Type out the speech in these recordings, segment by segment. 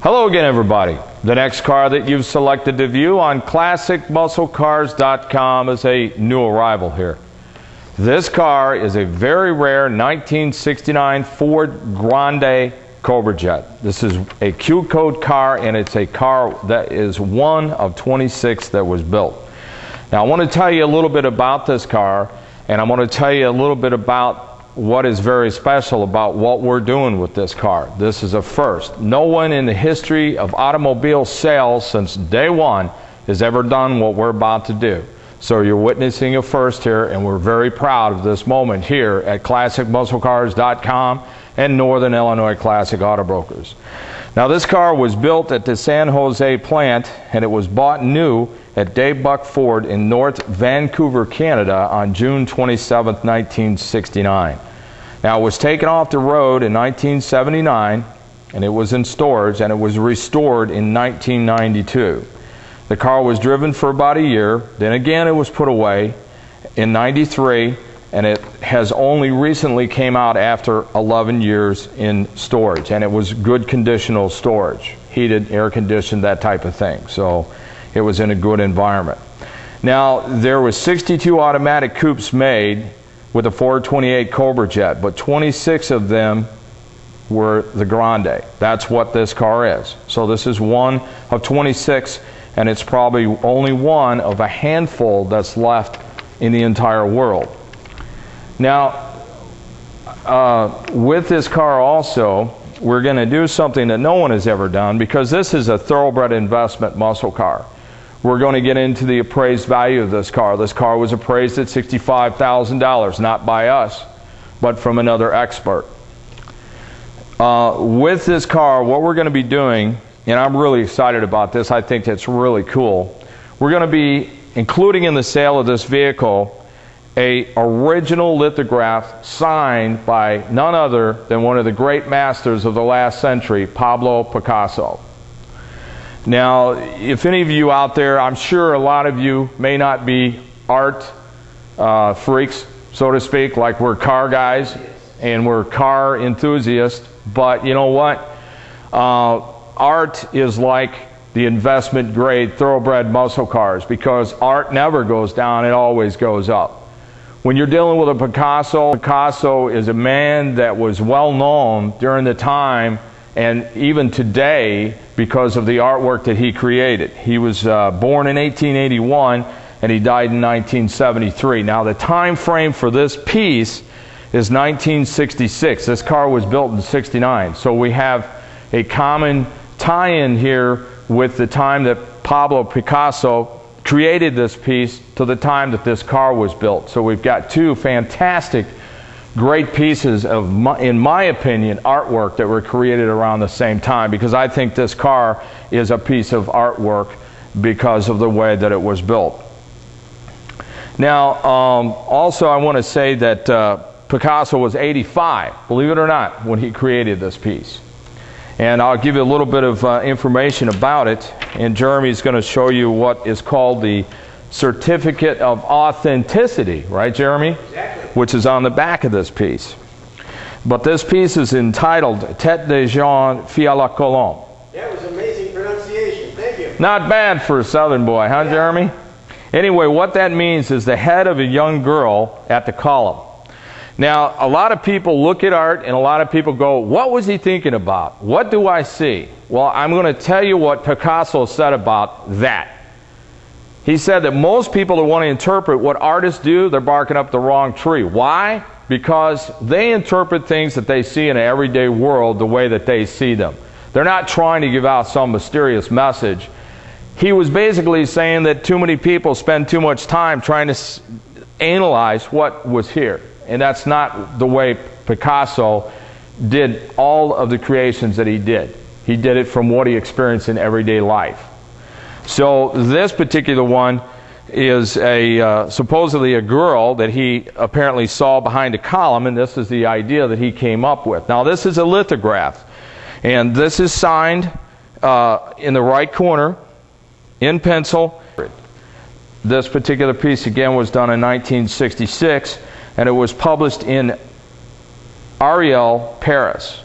Hello again, everybody. The next car that you've selected to view on ClassicMuscleCars.com is a new arrival here. This car is a very rare 1969 Ford Grande Cobra Jet. This is a Q code car, and it's a car that is one of 26 that was built. Now, I want to tell you a little bit about this car, and I want to tell you a little bit about what is very special about what we're doing with this car. This is a first. No one in the history of automobile sales since day one has ever done what we're about to do. So you're witnessing a first here, and we're very proud of this moment here at ClassicMuscleCars.com and Northern Illinois Classic Auto Brokers. Now, this car was built at the San Jose plant, and it was bought new at Dave Buck Ford in North Vancouver, Canada on June 27, 1969. Now, it was taken off the road in 1979, and it was in storage, and it was restored in 1992. The car was driven for about a year, then again it was put away in 93, and it has only recently came out after 11 years in storage, and it was good conditional storage, heated, air conditioned, that type of thing. So it was in a good environment. Now, there was 62 automatic coupes made with a 428 Cobra Jet, but 26 of them were the Grande. That's what this car is. So this is one of 26, and it's probably only one of a handful that's left in the entire world. Now, with this car also, we're going to do something that no one has ever done, because this is a thoroughbred investment muscle car. We're going to get into the appraised value of this car. This car was appraised at $65,000, not by us, but from another expert. With this car, what we're going to be doing, and I'm really excited about this, I think it's really cool, we're going to be including in the sale of this vehicle a original lithograph signed by none other than one of the great masters of the last century, Pablo Picasso. Now, if any of you out there, I'm sure a lot of you may not be art freaks, so to speak, like we're car guys and we're car enthusiasts, but you know what? Art is like the investment grade thoroughbred muscle cars, because art never goes down, it always goes up. When you're dealing with a Picasso, Picasso is a man that was well known during the time and even today because of the artwork that he created. He was born in 1881 and he died in 1973. Now, the time frame for this piece is 1966. This car was built in 69. So we have a common tie-in here with the time that Pablo Picasso created this piece to the time that this car was built. So we've got two fantastic, great pieces of, in my opinion, artwork that were created around the same time, because I think this car is a piece of artwork because of the way that it was built. Now, also I want to say that Picasso was 85, believe it or not, when he created this piece. And I'll give you a little bit of information about it, and Jeremy's going to show you what is called the Certificate of Authenticity, right, Jeremy? Exactly. Which is on the back of this piece. But this piece is entitled Tête de Jean Fille à la Colombe. That was amazing pronunciation. Thank you. Not bad for a Southern boy, huh, Jeremy? Anyway, what that means is the head of a young girl at the column. Now, a lot of people look at art and a lot of people go, what was he thinking about? What do I see? Well, I'm going to tell you what Picasso said about that. He said that most people that want to interpret what artists do, they're barking up the wrong tree. Why? Because they interpret things that they see in the everyday world the way that they see them. They're not trying to give out some mysterious message. He was basically saying that too many people spend too much time trying to analyze what was here. And that's not the way Picasso did all of the creations that he did. He did it from what he experienced in everyday life. So this particular one is supposedly a girl that he apparently saw behind a column, and this is the idea that he came up with. Now, this is a lithograph, and this is signed in the right corner in pencil. This particular piece again was done in 1966, and it was published in Ariel, Paris.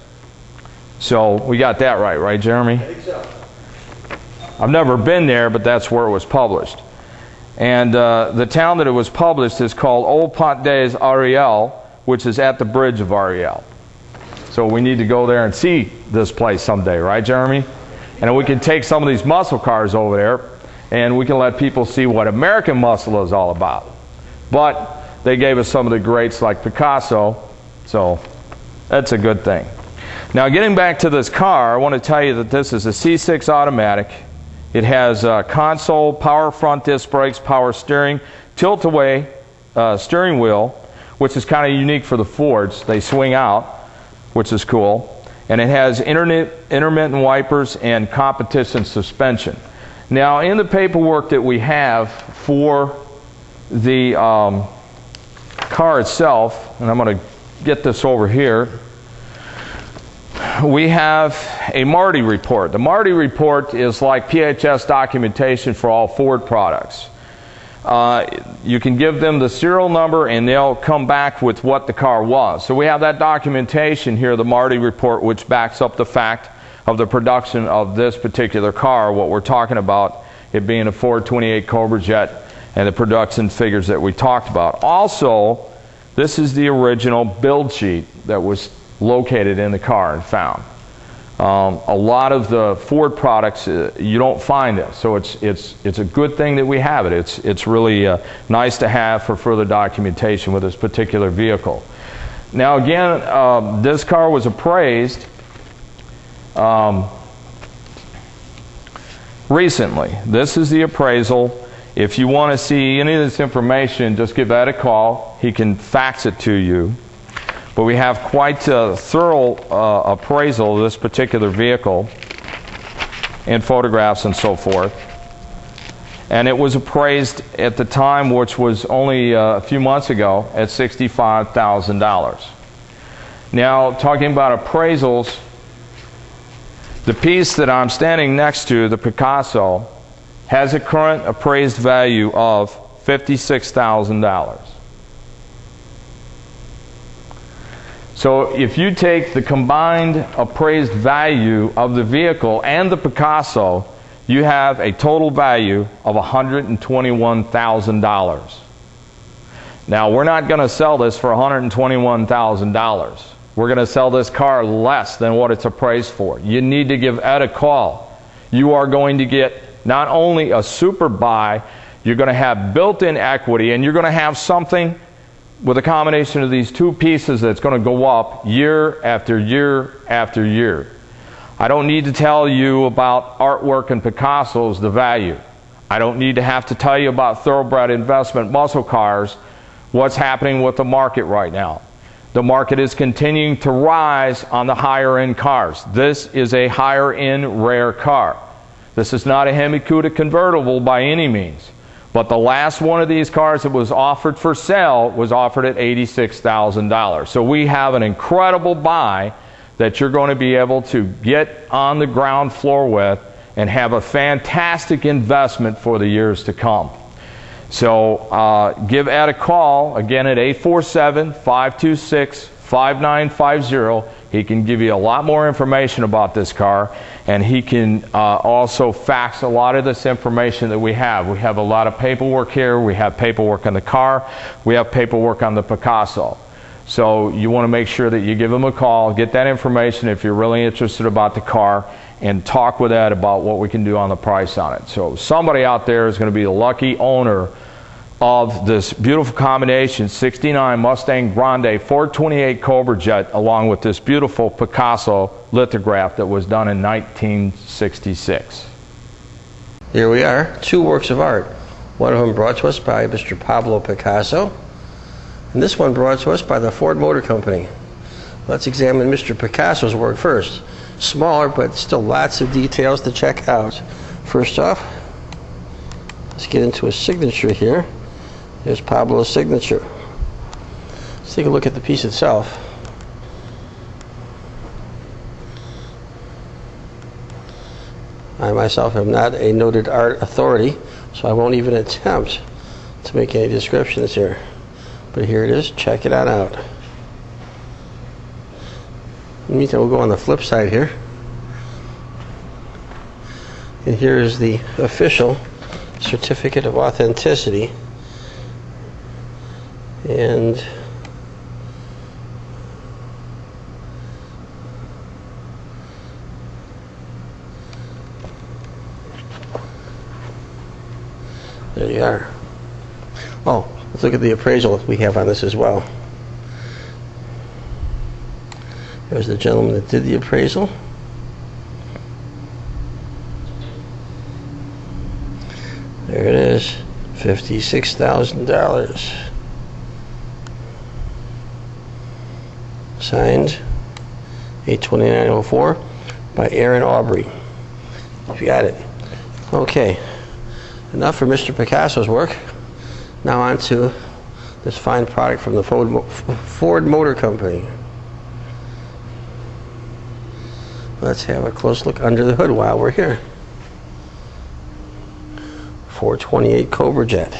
So we got that right, Jeremy? I think so. I've never been there, but that's where it was published. And the town that it was published is called Old Pont des Ariel, which is at the bridge of Ariel. So we need to go there and see this place someday, right, Jeremy? And we can take some of these muscle cars over there, and we can let people see what American muscle is all about. But they gave us some of the greats like Picasso, so that's a good thing. Now, getting back to this car, I want to tell you that this is a C6 automatic. It has console, power front disc brakes, power steering, tilt-away steering wheel, which is kind of unique for the Fords. They swing out, which is cool. And it has intermittent wipers and competition suspension. Now, in the paperwork that we have for the car itself, and I'm going to get this over here, we have a Marty report. The Marty report is like PHS documentation for all Ford products. You can give them the serial number and they'll come back with what the car was. So we have that documentation here, the Marty report, which backs up the fact of the production of this particular car, what we're talking about, it being a Ford 28 Cobra Jet and the production figures that we talked about. Also, this is the original build sheet that was located in the car and found. A lot of the Ford products, you don't find this, so it's a good thing that we have it. It's really nice to have for further documentation with this particular vehicle. Now again, this car was appraised recently. This is the appraisal. If you want to see any of this information, just give Ed a call. He can fax it to you. But we have quite a thorough appraisal of this particular vehicle and photographs and so forth. And it was appraised at the time, which was only a few months ago, at $65,000. Now, talking about appraisals, the piece that I'm standing next to, the Picasso, has a current appraised value of $56,000. So if you take the combined appraised value of the vehicle and the Picasso, you have a total value of $121,000. Now, we're not going to sell this for $121,000. We're going to sell this car less than what it's appraised for. You need to give Ed a call. You are going to get not only a super buy, you're going to have built-in equity, and you're going to have something with a combination of these two pieces that's going to go up year after year after year. I don't need to tell you about artwork and Picasso's, the value. I don't need to have to tell you about thoroughbred investment muscle cars, what's happening with the market right now. The market is continuing to rise on the higher end cars. This is a higher end rare car. This is not a Hemi Cuda convertible by any means. But the last one of these cars that was offered for sale was offered at $86,000. So we have an incredible buy that you're going to be able to get on the ground floor with and have a fantastic investment for the years to come. So give Ed a call, again at 847-526-5950. He can give you a lot more information about this car, and he can also fax a lot of this information that we have. We have a lot of paperwork here. We have paperwork on the car. We have paperwork on the Picasso. So you want to make sure that you give him a call, get that information if you're really interested about the car, and talk with Ed about what we can do on the price on it. So somebody out there is going to be the lucky owner of this beautiful combination 69 Mustang Grande 428 Cobra Jet, along with this beautiful Picasso lithograph that was done in 1966. Here we are, two works of art. One of them brought to us by Mr. Pablo Picasso, and this one brought to us by the Ford Motor Company. Let's examine Mr. Picasso's work first. Smaller, but still lots of details to check out. First off, let's get into his signature here. There's Pablo's signature. Let's take a look at the piece itself. I myself am not a noted art authority, so I won't even attempt to make any descriptions here. But here it is. Check it out. In the meantime, we'll go on the flip side here. And here is the official certificate of authenticity. And there you are. Oh, let's look at the appraisal we have on this as well. There's the gentleman that did the appraisal. There it is, $56,000. Signed 8/29/04 by Aaron Aubrey. You got it. Okay, enough for Mr. Picasso's work. Now on to this fine product from the Ford Motor Company. Let's have a close look under the hood while we're here. 428 Cobra Jet.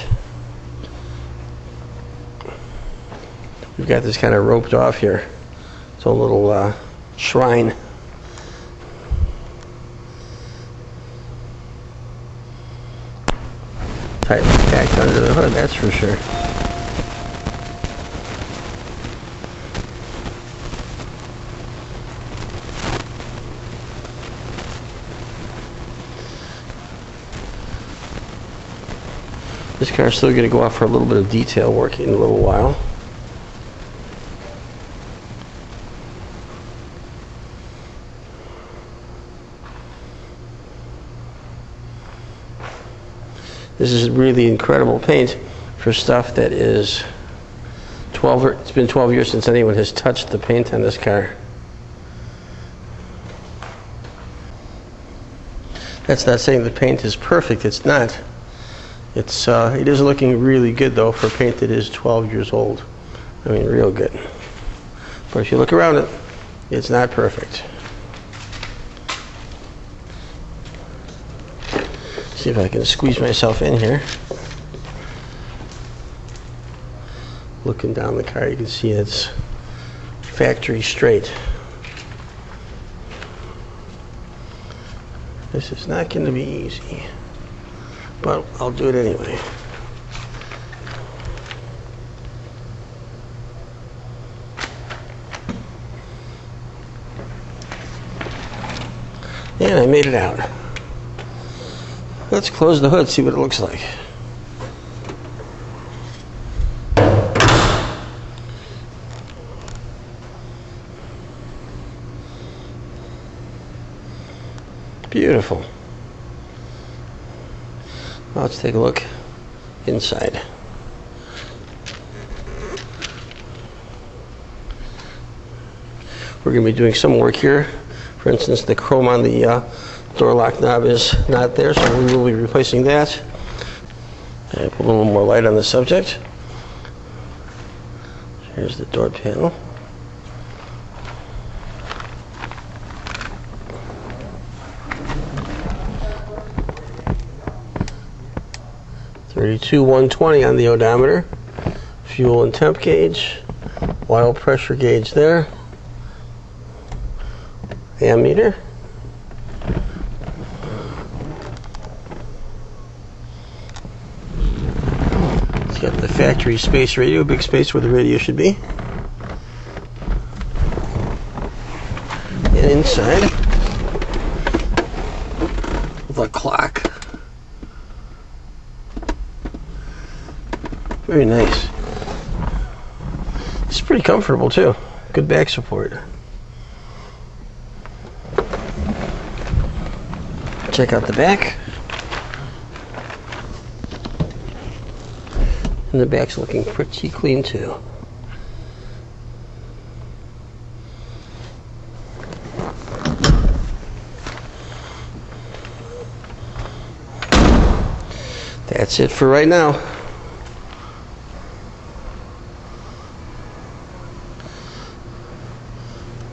We've got this kind of roped off here. It's a little shrine. Tightly packed under the hood, that's for sure. This car is still going to go out for a little bit of detail work in a little while. This is really incredible paint for stuff that is 12. It's been 12 years since anyone has touched the paint on this car. That's not saying the paint is perfect. It's not. It is looking really good though for paint that is 12 years old. I mean, real good. But if you look around it, it's not perfect. See if I can squeeze myself in here. Looking down the car, you can see it's factory straight. This is not going to be easy, but I'll do it anyway. And I made it out. Let's close the hood, see what it looks like. Beautiful. Now let's take a look inside. We're going to be doing some work here. For instance, the chrome on the door lock knob is not there, so we will be replacing that. And put a little more light on the subject. Here's the door panel. (32,120) on the odometer. Fuel and temp gauge. Oil pressure gauge there. Ammeter. It's got the factory space radio, big space where the radio should be. And inside, the clock. Very nice. It's pretty comfortable too. Good back support. Check out the back. And the back's looking pretty clean too. That's it for right now.